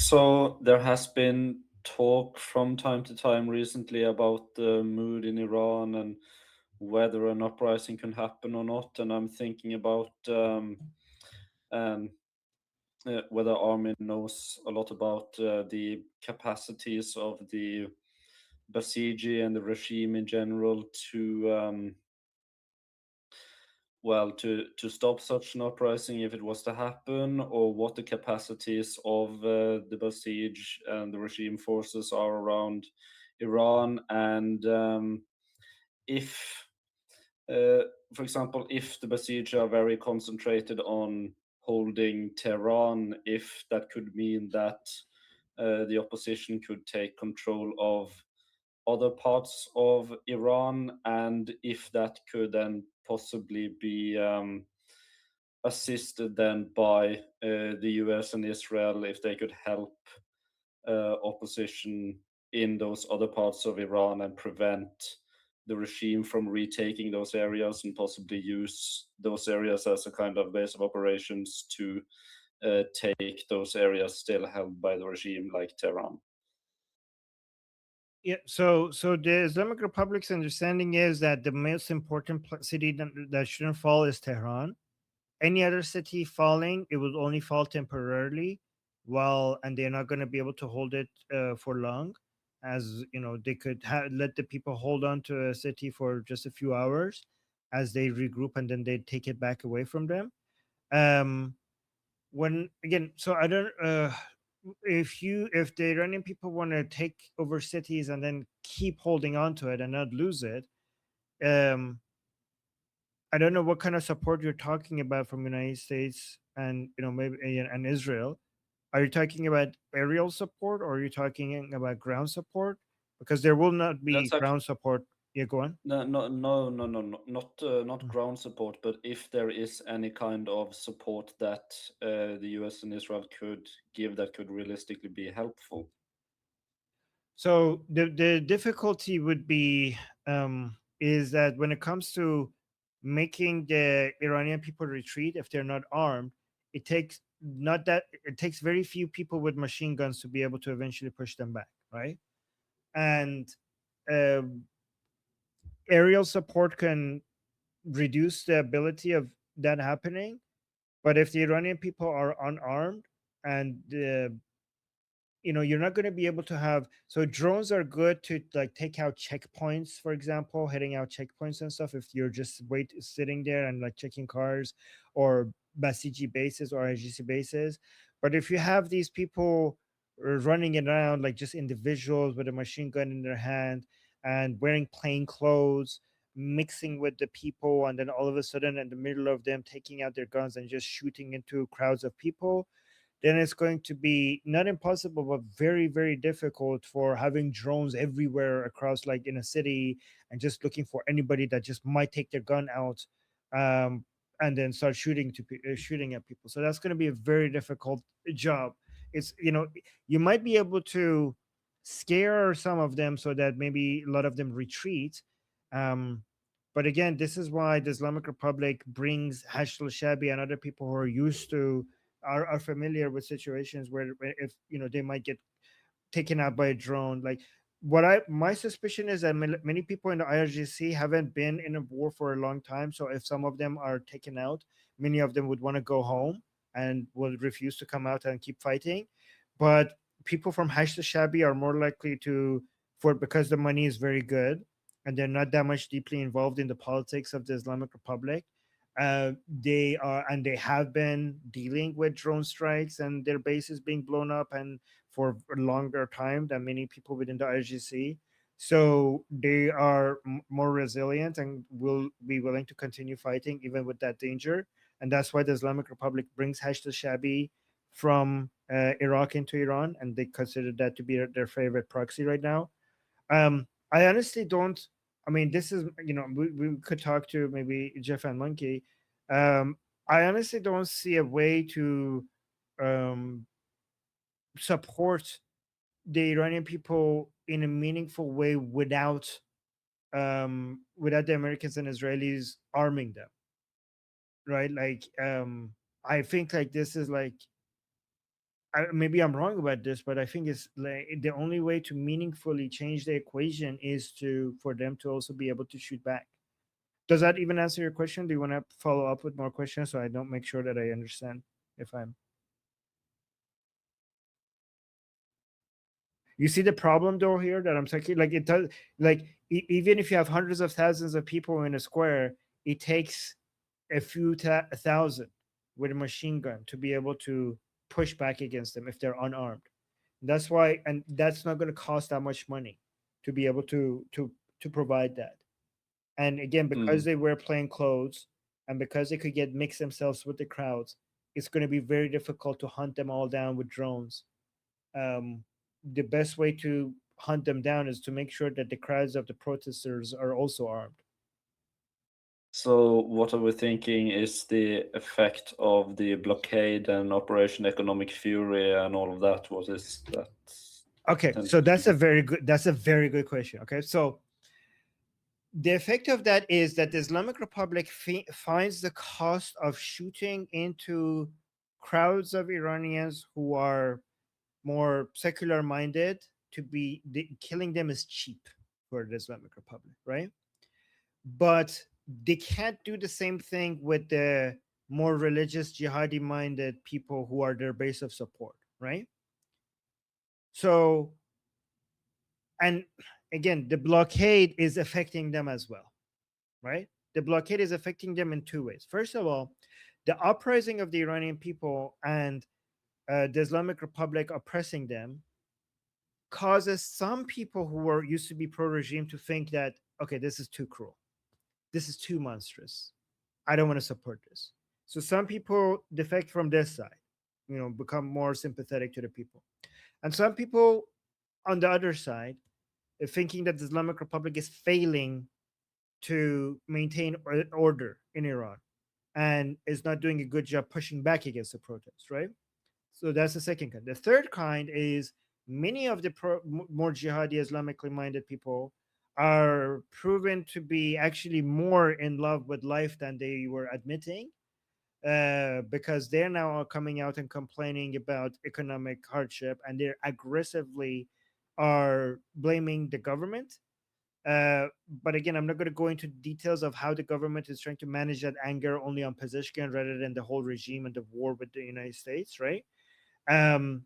So there has been talk from time to time recently about the mood in Iran and whether an uprising can happen or not. And I'm thinking about um, whether Armin knows a lot about the capacities of the Basiji and the regime in general to to stop such an uprising if it was to happen, or what the capacities of the Basij and the regime forces are around Iran, and if, uh, for example, if the Basij are very concentrated on holding Tehran, if that could mean that the opposition could take control of other parts of Iran, and if that could then possibly be assisted then by the US and Israel, if they could help opposition in those other parts of Iran and prevent the regime from retaking those areas and possibly use those areas as a kind of base of operations to take those areas still held by the regime, like Tehran. Yeah, so the Islamic Republic's understanding is that the most important city that shouldn't fall is Tehran. Any other city falling, it will only fall temporarily, while and they're not going to be able to hold it for long. As you know, they could let the people hold on to a city for just a few hours as they regroup, and then they take it back away from them. Um, when again, so I don't. If the Iranian people want to take over cities and then keep holding on to it and not lose it, um, I don't know what kind of support you're talking about from United States and maybe and Israel. Are you talking about aerial support or are you talking about ground support? Because there will not be That's ground support. Yeah, go on. No, no, no, no, no, no, not Mm. ground support, but if there is any kind of support that the US and Israel could give that could realistically be helpful. So the difficulty would be is that when it comes to making the Iranian people retreat if they're not armed, it takes not that it takes very few people with machine guns to be able to eventually push them back, right? And um aerial support can reduce the ability of that happening. But if the Iranian people are unarmed and you're not going to be able to have, so drones are good to like take out checkpoints, for example, heading out checkpoints and stuff. If you're just sitting there and like checking cars or Basiji bases or IGC bases. But if you have these people running around like just individuals with a machine gun in their hand and wearing plain clothes, mixing with the people, and then all of a sudden in the middle of them taking out their guns and just shooting into crowds of people, then it's going to be not impossible, but very, very difficult for having drones everywhere across, like in a city, and just looking for anybody that just might take their gun out, um, and then start shooting at people. So that's going to be a very difficult job. It's you might be able to scare some of them so that maybe a lot of them retreat. Um, but again, this is why the Islamic Republic brings Hashd al-Shabi and other people who are used to are familiar with situations where if they might get taken out by a drone. Like what I my suspicion is that many people in the IRGC haven't been in a war for a long time. So if some of them are taken out, many of them would want to go home and will refuse to come out and keep fighting. But people from Hashd Shabi are more likely to, for because the money is very good and they're not that much deeply involved in the politics of the Islamic Republic. They are, and they have been dealing with drone strikes and their bases being blown up and for a longer time than many people within the IGC. So they are more resilient and will be willing to continue fighting even with that danger. And that's why the Islamic Republic brings Hashd al-Shabi from Iraq into Iran, and they consider that to be their favorite proxy right now. I honestly don't. I mean, this is we could talk to maybe Jeff and Monkey. Um, I honestly don't see a way to um, support the Iranian people in a meaningful way without the Americans and Israelis arming them, right? Like I think like this is like maybe I'm wrong about this, but I think it's like the only way to meaningfully change the equation is to for them to also be able to shoot back. Does that even answer your question? Do you want to follow up with more questions so I don't make sure that I understand if I'm you see the problem though here that I'm talking like it does like even if you have hundreds of thousands of people in a square, it takes a few thousand with a machine gun to be able to push back against them if they're unarmed. That's why, and that's not going to cost that much money to be able to provide that. And again, because Mm. they wear plain clothes and because they could get mix themselves with the crowds, it's going to be very difficult to hunt them all down with drones. um, the best way to hunt them down is to make sure that the crowds of the protesters are also armed. So what are we thinking is the effect of the blockade and Operation Economic Fury and all of that? What is that? Okay, so that's a very good question. Okay, so the effect of that is that the Islamic Republic finds the cost of shooting into crowds of Iranians who are more secular minded to be killing them is cheap for the Islamic Republic, right? But they can't do the same thing with the more religious jihadi minded people who are their base of support, right? So, and again, the blockade is affecting them as well, right? The blockade is affecting them in two ways. First of all, the uprising of the Iranian people and the Islamic Republic oppressing them causes some people who were used to be pro regime to think that, okay, this is too cruel. This is too monstrous. I don't want to support this. So some people defect from this side, become more sympathetic to the people. And some people on the other side, thinking that the Islamic Republic is failing to maintain order in Iran and is not doing a good job pushing back against the protests, right? So that's the second kind. The third kind is many of the more jihadi Islamically minded people are proven to be actually more in love with life than they were admitting, because they're now coming out and complaining about economic hardship and they're aggressively are blaming the government. But again, I'm not going to go into details of how the government is trying to manage that anger only on Pezeshkian rather than the whole regime and the war with the United States, right? um,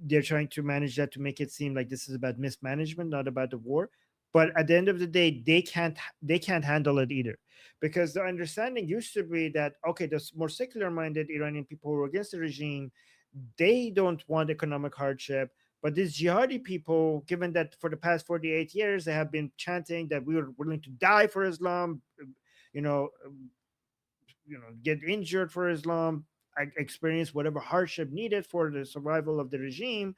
they're trying to manage that to make it seem like this is about mismanagement, not about the war. But at the end of the day, they can't handle it either, because the understanding used to be that okay, the more secular minded Iranian people who are against the regime, they don't want economic hardship. But these jihadi people, given that for the past 48 years they have been chanting that we are willing to die for Islam, you know, get injured for Islam, experience whatever hardship needed for the survival of the regime,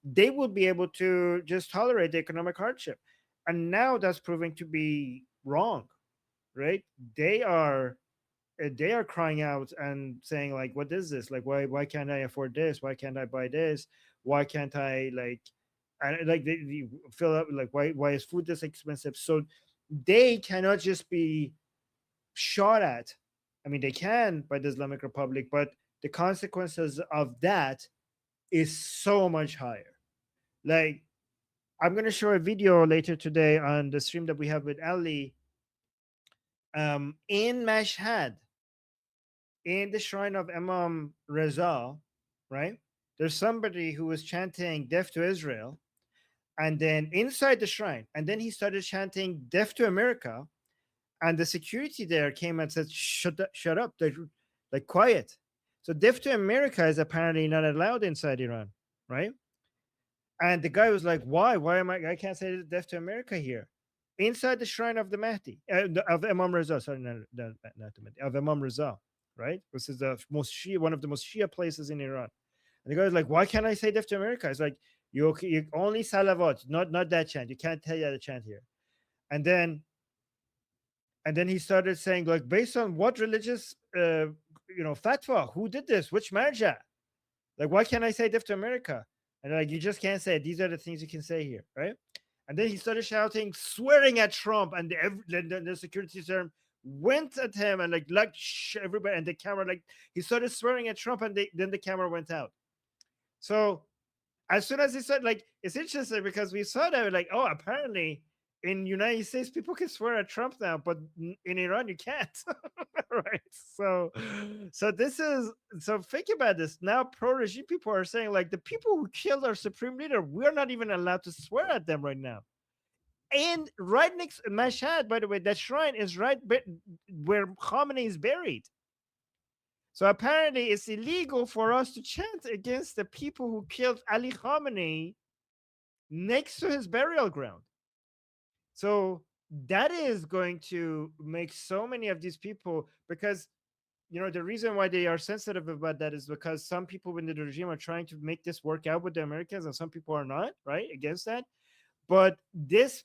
they will be able to just tolerate the economic hardship. And now that's proving to be wrong, right? They are they are crying out and saying like, what is this? Like, why can't I afford this? Why can't I buy this? Why can't I like and like they fill up like why is food this expensive? So they cannot just be shot at. I mean, they can by the Islamic Republic, but the consequences of that is so much higher. Like, I'm going to show a video later today on the stream that we have with Ali, in Mashhad, in the shrine of Imam Reza, right? There's somebody who was chanting death to Israel, and then inside the shrine, and then he started chanting death to America, and the security there came and said, shut up, like quiet. So death to America is apparently not allowed inside Iran, right? And the guy was like, why am I can't say death to America here inside the shrine of the Mahdi, of Imam Reza, sorry, not the Mahdi, of Imam Reza, right? This is the most Shia, one of the most Shia places in Iran. And the guy was like, why can't I say death to America? It's like, you only salavat, not that chant, you can't tell you the chant here. And then he started saying like, based on what religious fatwa, who did this, which marja, like why can't I say death to America? And like, you just can't say it. These are the things you can say here, right? And then he started shouting, swearing at Trump, and the security term went at him and everybody, and the camera, like he started swearing at Trump, and then the camera went out. So as soon as he said, like, it's interesting because we saw that, like, oh, apparently in United States people can swear at Trump now, but in Iran you can't. Right? So this is, so think about this. Now pro-regime people are saying, like, the people who killed our supreme leader, we're not even allowed to swear at them right now. And right next Mashhad, by the way, that shrine is right where Khamenei is buried. So apparently, it's illegal for us to chant against the people who killed Ali Khamenei next to his burial ground. So that is going to make so many of these people, because the reason why they are sensitive about that is because some people within the regime are trying to make this work out with the Americans, and some people are not, right, against that. But this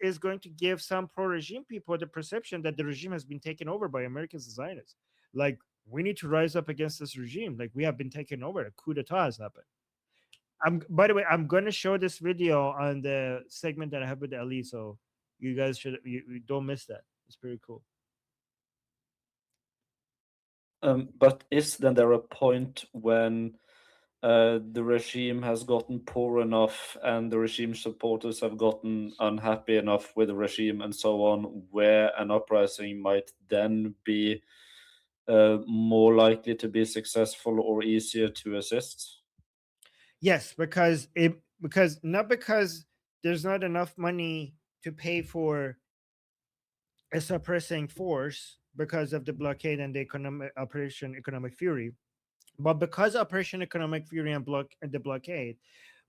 is going to give some pro-regime people the perception that the regime has been taken over by Americans and Zionists. Like, we need to rise up against this regime. Like, we have been taken over. A coup d'etat has happened. By the way, I'm going to show this video on the segment that I have with Ali, so you guys you don't miss that. It's pretty cool. But is then there a point when the regime has gotten poor enough and the regime supporters have gotten unhappy enough with the regime and so on, where an uprising might then be more likely to be successful or easier to assist? Yes, because not because there's not enough money to pay for a suppressing force because of the blockade and the Operation Economic Fury, but because Operation Economic Fury and the blockade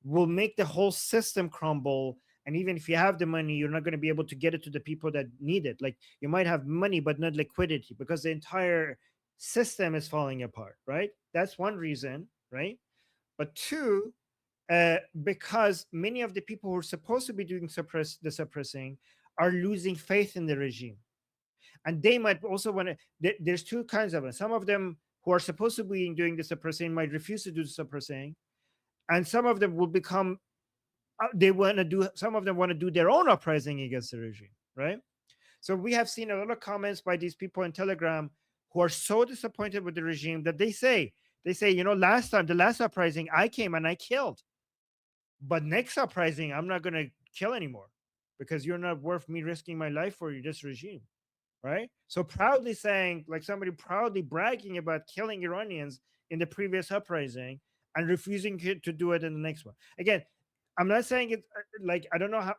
will make the whole system crumble. And even if you have the money, you're not going to be able to get it to the people that need it. Like, you might have money but not liquidity because the entire system is falling apart, right? That's one reason, right? But two, because many of the people who are supposed to be doing the suppressing are losing faith in the regime, and they might also want to. There's two kinds of them. Some of them who are supposed to be doing the suppressing might refuse to do the suppressing, and some of them will become. They want to do. Some of them want to do their own uprising against the regime, right? So we have seen a lot of comments by these people in Telegram who are so disappointed with the regime that they say, last time, the last uprising, I came and I killed. But next uprising, I'm not going to kill anymore because you're not worth me risking my life for this regime, right? So proudly saying, like somebody proudly bragging about killing Iranians in the previous uprising and refusing to do it in the next one. Again, I'm not saying it like, I don't know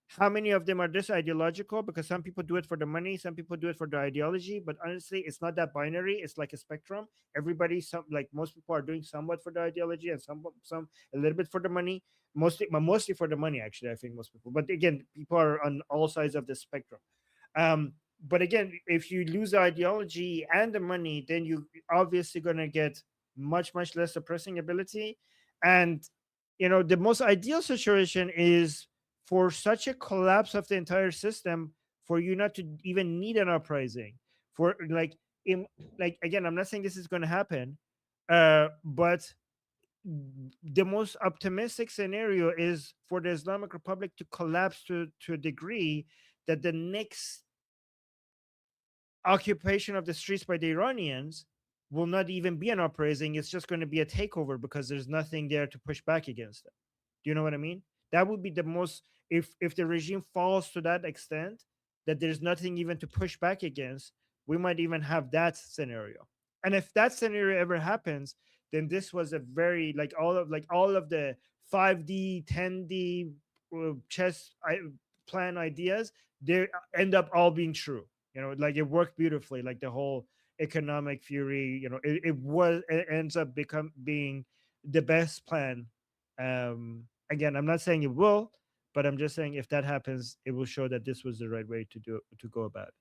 how many of them are this ideological, because some people do it for the money, some people do it for the ideology, but honestly it's not that binary. It's like a spectrum. Everybody, like most people are doing somewhat for the ideology and some a little bit for the money, mostly for the money, actually. I think most people, but again, people are on all sides of the spectrum. But again, if you lose the ideology and the money, then you obviously going to get much less suppressing ability. And the most ideal situation is for such a collapse of the entire system, for you not to even need an uprising. For like again, I'm not saying this is going to happen, but the most optimistic scenario is for the Islamic Republic to collapse to a degree that the next occupation of the streets by the Iranians will not even be an uprising. It's just going to be a takeover because there's nothing there to push back against it. Do you know what I mean? That would be the most, if the regime falls to that extent that there's nothing even to push back against, we might even have that scenario. And if that scenario ever happens, then this was a very like all of the 5D, 10D chess plan ideas, they end up all being true. Like, it worked beautifully. Like the whole economic fury, it ends up being the best plan. Again, I'm not saying it will, but I'm just saying if that happens, it will show that this was the right way to go about it.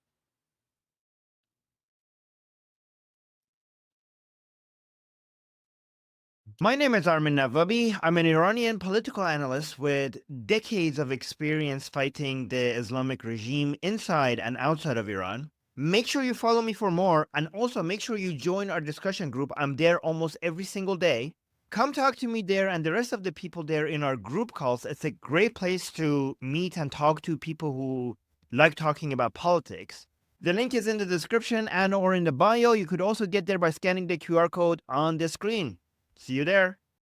My name is Armin Navabi. I'm an Iranian political analyst with decades of experience fighting the Islamic regime inside and outside of Iran. Make sure you follow me for more, and also make sure you join our discussion group. I'm there almost every single day. Come talk to me there and the rest of the people there in our group calls. It's a great place to meet and talk to people who like talking about politics. The link is in the description and or in the bio. You could also get there by scanning the QR code on the screen. See you there.